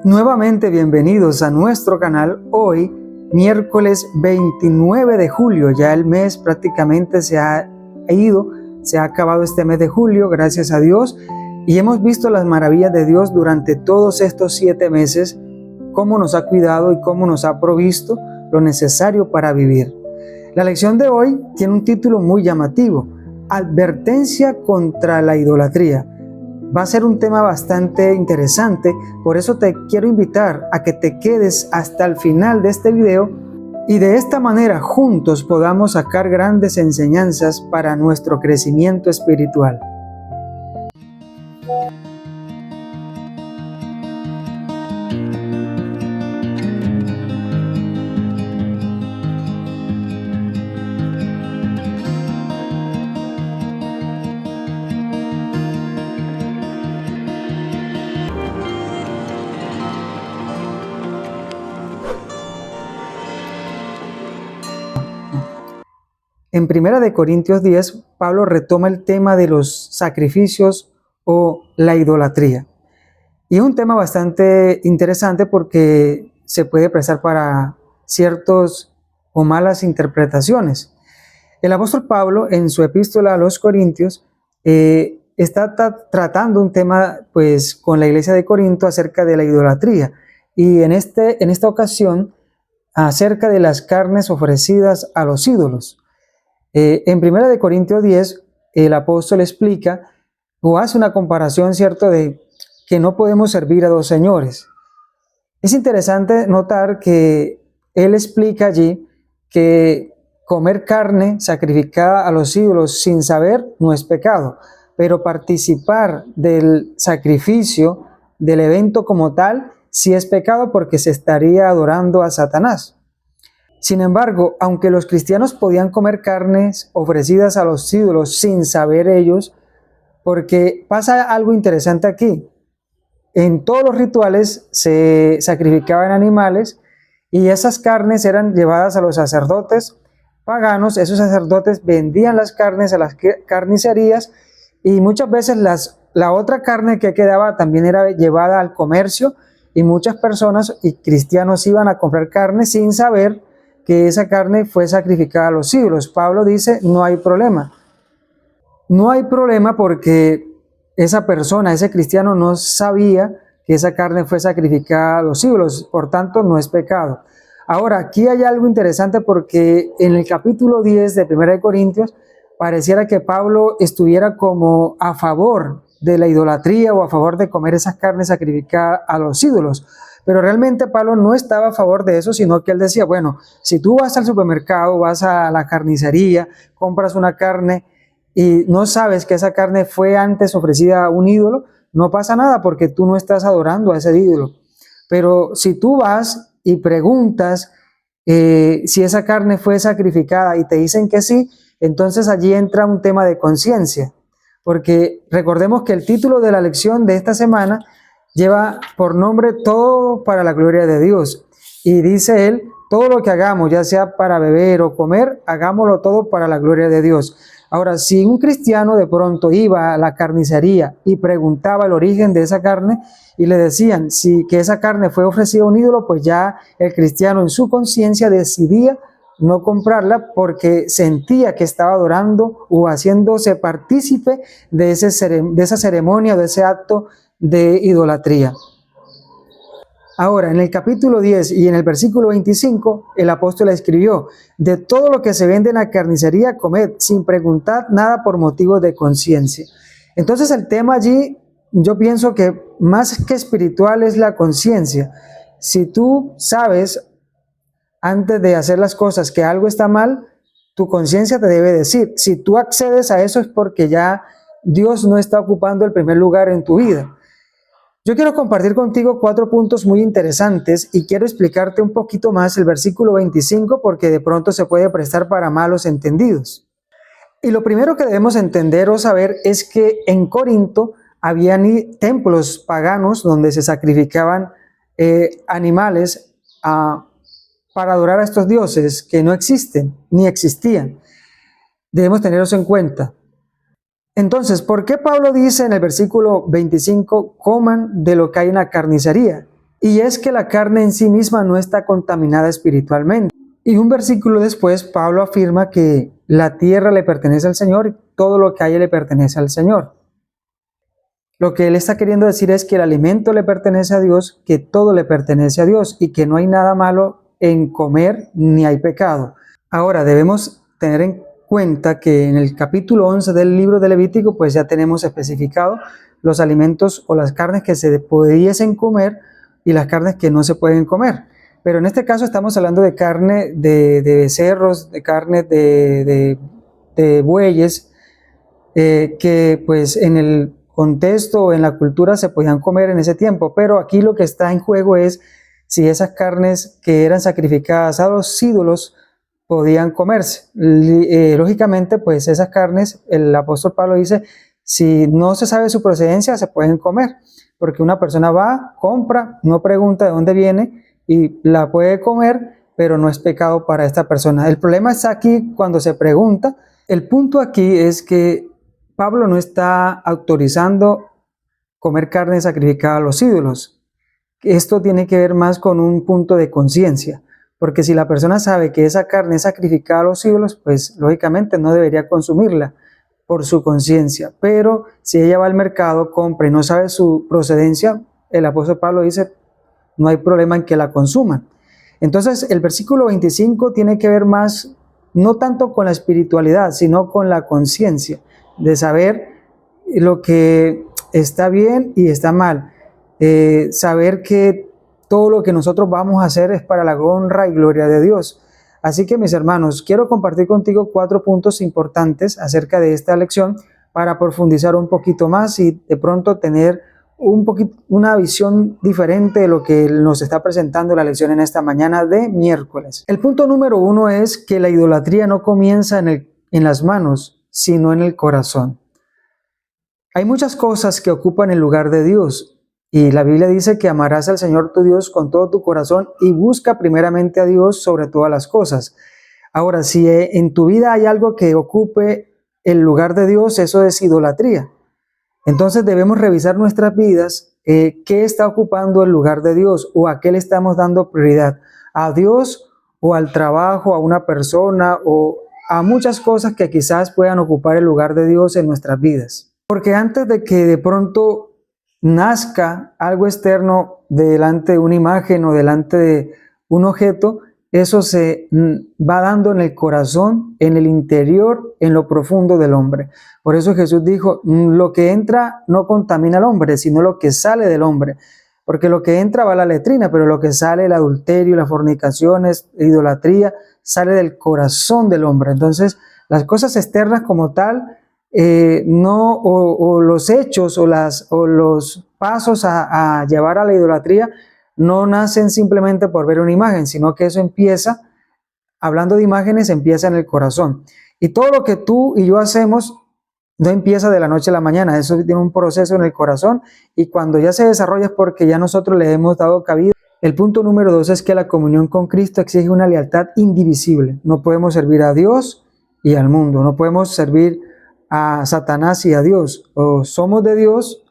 Nuevamente bienvenidos a nuestro canal. Hoy, miércoles 29 de julio, ya el mes prácticamente se ha ido, se ha acabado este mes de julio, gracias a Dios, y hemos visto las maravillas de Dios durante todos estos 7 meses, cómo nos ha cuidado y cómo nos ha provisto lo necesario para vivir. La lección de hoy tiene un título muy llamativo: Advertencia contra la idolatría. Va a ser un tema bastante interesante, por eso te quiero invitar a que te quedes hasta el final de este video y de esta manera juntos podamos sacar grandes enseñanzas para nuestro crecimiento espiritual. En 1 Corintios 10, Pablo retoma el tema de los sacrificios o la idolatría. Y es un tema bastante interesante porque se puede prestar para ciertos o malas interpretaciones. El apóstol Pablo, en su epístola a los Corintios, está tratando un tema pues, con la iglesia de Corinto acerca de la idolatría. Y en esta ocasión, acerca de las carnes ofrecidas a los ídolos. En 1 Corintios 10, el apóstol explica o hace una comparación, ¿cierto?, de que no podemos servir a dos señores. Es interesante notar que él explica allí que comer carne sacrificada a los ídolos sin saber no es pecado, pero participar del sacrificio, del evento como tal, sí es pecado porque se estaría adorando a Satanás. Sin embargo, aunque los cristianos podían comer carnes ofrecidas a los ídolos sin saber ellos, porque pasa algo interesante aquí. En todos los rituales se sacrificaban animales y esas carnes eran llevadas a los sacerdotes paganos. Esos sacerdotes vendían las carnes a las carnicerías y muchas veces la otra carne que quedaba también era llevada al comercio y muchas personas y cristianos iban a comprar carne sin saber que esa carne fue sacrificada a los ídolos. Pablo dice, no hay problema. No hay problema porque esa persona, ese cristiano no sabía que esa carne fue sacrificada a los ídolos, por tanto no es pecado. Ahora, aquí hay algo interesante porque en el capítulo 10 de 1 Corintios pareciera que Pablo estuviera como a favor de la idolatría o a favor de comer esas carnes sacrificadas a los ídolos. Pero realmente Pablo no estaba a favor de eso, sino que él decía, bueno, si tú vas al supermercado, vas a la carnicería, compras una carne y no sabes que esa carne fue antes ofrecida a un ídolo, no pasa nada porque tú no estás adorando a ese ídolo. Pero si tú vas y preguntas si esa carne fue sacrificada y te dicen que sí, entonces allí entra un tema de conciencia. Porque recordemos que el título de la lección de esta semana lleva por nombre Todo para la gloria de Dios. Y dice él, todo lo que hagamos, ya sea para beber o comer, hagámoslo todo para la gloria de Dios. Ahora, si un cristiano de pronto iba a la carnicería y preguntaba el origen de esa carne y le decían que esa carne fue ofrecida a un ídolo, pues ya el cristiano en su conciencia decidía no comprarla porque sentía que estaba adorando o haciéndose partícipe de esa ceremonia, de ese acto de idolatría. Ahora, en el capítulo 10 y en el versículo 25, el apóstol escribió, de todo lo que se vende en la carnicería, comed, sin preguntar nada por motivo de conciencia. Entonces el tema allí, yo pienso que más que espiritual es la conciencia. Si tú sabes, antes de hacer las cosas, que algo está mal, tu conciencia te debe decir. Si tú accedes a eso es porque ya Dios no está ocupando el primer lugar en tu vida. Yo quiero compartir contigo 4 puntos muy interesantes y quiero explicarte un poquito más el versículo 25 porque de pronto se puede prestar para malos entendidos. Y lo primero que debemos entender o saber es que en Corinto habían templos paganos donde se sacrificaban animales para adorar a estos dioses que no existen ni existían. Debemos tenerlos en cuenta. Entonces, ¿por qué Pablo dice en el versículo 25, coman de lo que hay en la carnicería? y es que la carne en sí misma no está contaminada espiritualmente. Y un versículo después, Pablo afirma que la tierra le pertenece al Señor y todo lo que hay le pertenece al Señor. Lo que él está queriendo decir es que el alimento le pertenece a Dios, que todo le pertenece a Dios y que no hay nada malo en comer ni hay pecado. Ahora, debemos tener en cuenta que en el capítulo 11 del libro de Levítico, pues ya tenemos especificado los alimentos o las carnes que se pudiesen comer y las carnes que no se pueden comer. Pero en este caso estamos hablando de carne de becerros, de carne de bueyes, que pues en el contexto o en la cultura se podían comer en ese tiempo, pero aquí lo que está en juego es si esas carnes que eran sacrificadas a los ídolos podían comerse. Lógicamente, pues esas carnes, el apóstol Pablo dice, si no se sabe su procedencia, se pueden comer, porque una persona va, compra, no pregunta de dónde viene y la puede comer, pero no es pecado para esta persona. El problema está aquí cuando se pregunta. El punto aquí es que Pablo no está autorizando comer carne sacrificada a los ídolos. Esto tiene que ver más con un punto de conciencia, porque si la persona sabe que esa carne es sacrificada a los ídolos, pues lógicamente no debería consumirla por su conciencia. Pero si ella va al mercado, compra y no sabe su procedencia, el apóstol Pablo dice, no hay problema en que la consuman. Entonces el versículo 25 tiene que ver más, no tanto con la espiritualidad, sino con la conciencia, de saber lo que está bien y está mal, saber que todo lo que nosotros vamos a hacer es para la honra y gloria de Dios. Así que mis hermanos, quiero compartir contigo 4 puntos importantes acerca de esta lección para profundizar un poquito más y de pronto tener una visión diferente de lo que nos está presentando la lección en esta mañana de miércoles. El punto número 1 es que la idolatría no comienza en las manos, sino en el corazón. Hay muchas cosas que ocupan el lugar de Dios y la Biblia dice que amarás al Señor tu Dios con todo tu corazón y busca primeramente a Dios sobre todas las cosas. Ahora, si en tu vida hay algo que ocupe el lugar de Dios, eso es idolatría. Entonces debemos revisar nuestras vidas, qué está ocupando el lugar de Dios o a qué le estamos dando prioridad, a Dios o al trabajo, a una persona o a muchas cosas que quizás puedan ocupar el lugar de Dios en nuestras vidas. Porque antes de que de pronto nazca algo externo delante de una imagen o delante de un objeto, eso se va dando en el corazón, en el interior, en lo profundo del hombre. Por eso Jesús dijo, lo que entra no contamina al hombre, sino lo que sale del hombre. Porque lo que entra va a la letrina, pero lo que sale, el adulterio, las fornicaciones, la idolatría, sale del corazón del hombre. Entonces, las cosas externas como tal, los hechos o los pasos a llevar a la idolatría no nacen simplemente por ver una imagen, sino que eso empieza, hablando de imágenes, empieza en el corazón. Y todo lo que tú y yo hacemos no empieza de la noche a la mañana, eso tiene un proceso en el corazón y cuando ya se desarrolla es porque ya nosotros le hemos dado cabida. El punto número 2 es que la comunión con Cristo exige una lealtad indivisible. No podemos servir a Dios y al mundo, no podemos servir a Satanás y a Dios. O somos de Dios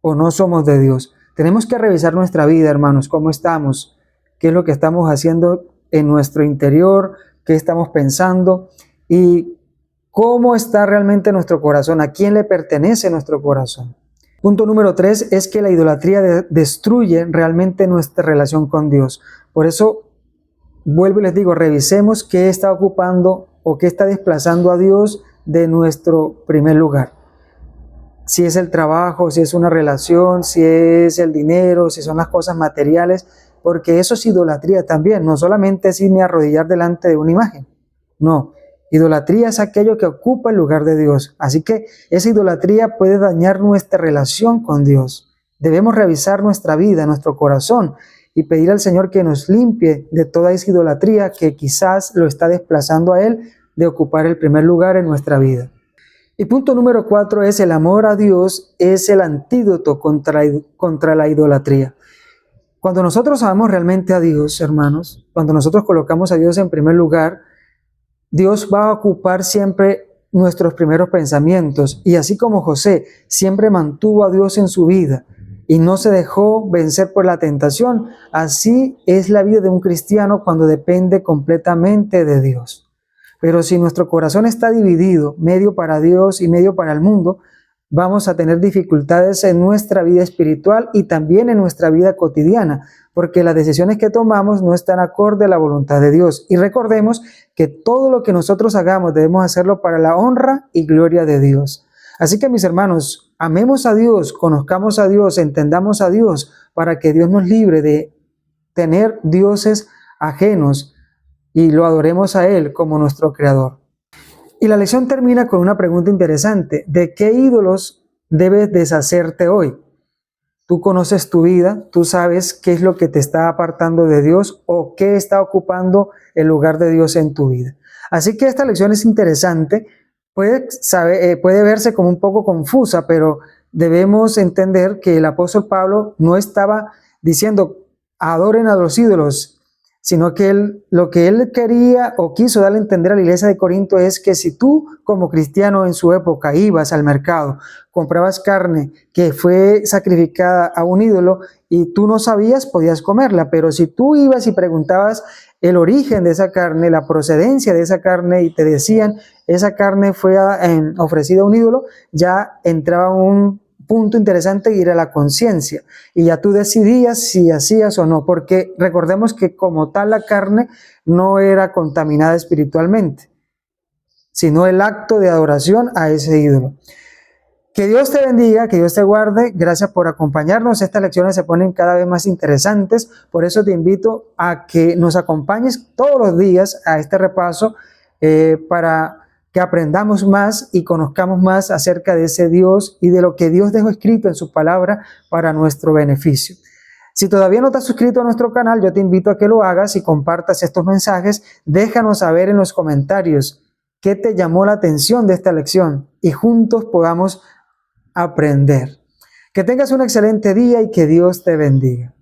o no somos de Dios. Tenemos que revisar nuestra vida, hermanos, cómo estamos, qué es lo que estamos haciendo en nuestro interior, qué estamos pensando y cómo está realmente nuestro corazón, a quién le pertenece nuestro corazón. Punto número 3 es que la idolatría destruye realmente nuestra relación con Dios. Por eso, vuelvo y les digo, revisemos qué está ocupando o qué está desplazando a Dios de nuestro primer lugar. Si es el trabajo, si es una relación, si es el dinero, si son las cosas materiales, porque eso es idolatría también, no solamente es irme a arrodillar delante de una imagen, no. Idolatría es aquello que ocupa el lugar de Dios. Así que esa idolatría puede dañar nuestra relación con Dios. Debemos revisar nuestra vida, nuestro corazón y pedir al Señor que nos limpie de toda esa idolatría que quizás lo está desplazando a Él de ocupar el primer lugar en nuestra vida. Y punto número 4 es el amor a Dios es el antídoto contra la idolatría. Cuando nosotros amamos realmente a Dios, hermanos, cuando nosotros colocamos a Dios en primer lugar, Dios va a ocupar siempre nuestros primeros pensamientos. Y así como José siempre mantuvo a Dios en su vida, y no se dejó vencer por la tentación. Así es la vida de un cristiano cuando depende completamente de Dios. Pero si nuestro corazón está dividido, medio para Dios y medio para el mundo, vamos a tener dificultades en nuestra vida espiritual y también en nuestra vida cotidiana, porque las decisiones que tomamos no están acorde a la voluntad de Dios. Y recordemos que todo lo que nosotros hagamos debemos hacerlo para la honra y gloria de Dios. Así que mis hermanos, amemos a Dios, conozcamos a Dios, entendamos a Dios, para que Dios nos libre de tener dioses ajenos y lo adoremos a Él como nuestro Creador. Y la lección termina con una pregunta interesante. ¿De qué ídolos debes deshacerte hoy? Tú conoces tu vida, tú sabes qué es lo que te está apartando de Dios o qué está ocupando el lugar de Dios en tu vida. Así que esta lección es interesante. Puede verse como un poco confusa, pero debemos entender que el apóstol Pablo no estaba diciendo adoren a los ídolos, sino que lo que él quería o quiso darle a entender a la iglesia de Corinto es que si tú como cristiano en su época ibas al mercado, comprabas carne que fue sacrificada a un ídolo y tú no sabías, podías comerla, pero si tú ibas y preguntabas el origen de esa carne, la procedencia de esa carne y te decían esa carne fue ofrecida a un ídolo, ya entraba un punto interesante y era la conciencia. Y ya tú decidías si hacías o no, porque recordemos que como tal la carne no era contaminada espiritualmente, sino el acto de adoración a ese ídolo. Que Dios te bendiga, que Dios te guarde. Gracias por acompañarnos. Estas lecciones se ponen cada vez más interesantes. Por eso te invito a que nos acompañes todos los días a este repaso para que aprendamos más y conozcamos más acerca de ese Dios y de lo que Dios dejó escrito en su palabra para nuestro beneficio. Si todavía no te has suscrito a nuestro canal, yo te invito a que lo hagas y compartas estos mensajes. Déjanos saber en los comentarios qué te llamó la atención de esta lección y juntos podamos aprender. Que tengas un excelente día y que Dios te bendiga.